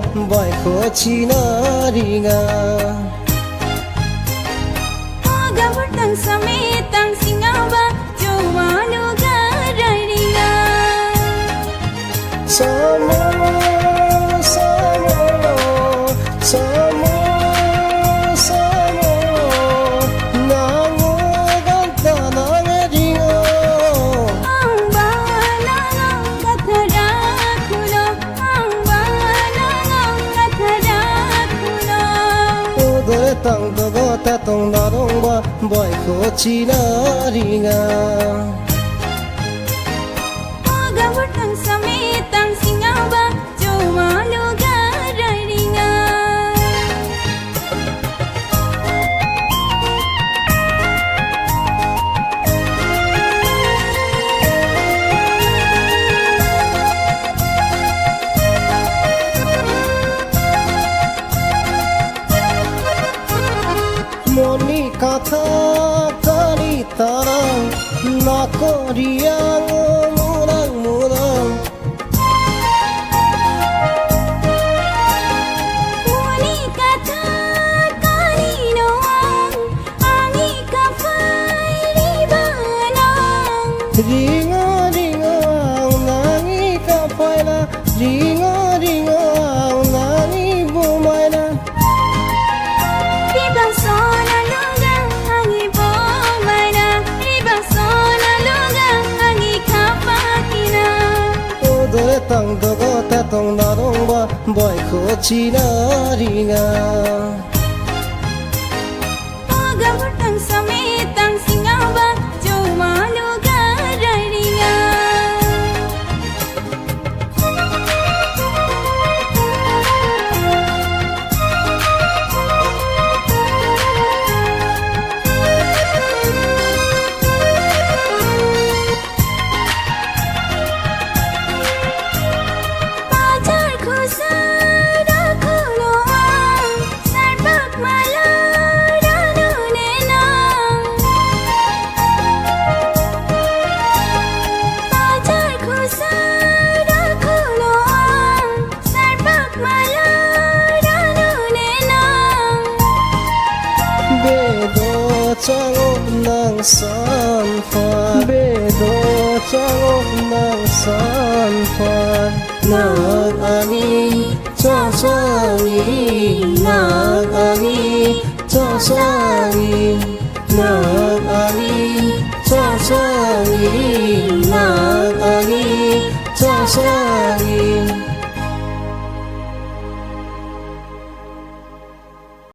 baiko cinaringa Agawatang samitang singawa Jumano gararinga Samo, samo, samo, samo Nanguganta nangeringa Ang balangang katarakulo Ang balangang katarakulo Udaretang dogo tetong darong ba baiko cinaringa Agawatang samitang singawa Jumano gararinga Moni kata kari tarang nakoriang murang-murang Muni kata kalinoang Angi kapay ribanang Ringo-ringo ang nangi kapay na Ringo-ringo ang nangi bumay na Ribang sona lugang Angi bomay na Ribang sona lugang Angi kapakina Udaretang dogo tetong darong ba baiko cinaringa Agawatang samitang singawa Jumano gararinga Pacarku sadakuloang Sarpak malaranu nenang Pacarku sadakuloang Sarpak malaranu nenang Bedo cangon ng sanfan Bedo cangon ng sanfan Nag-ani, sasangi Nag-ani, sasangi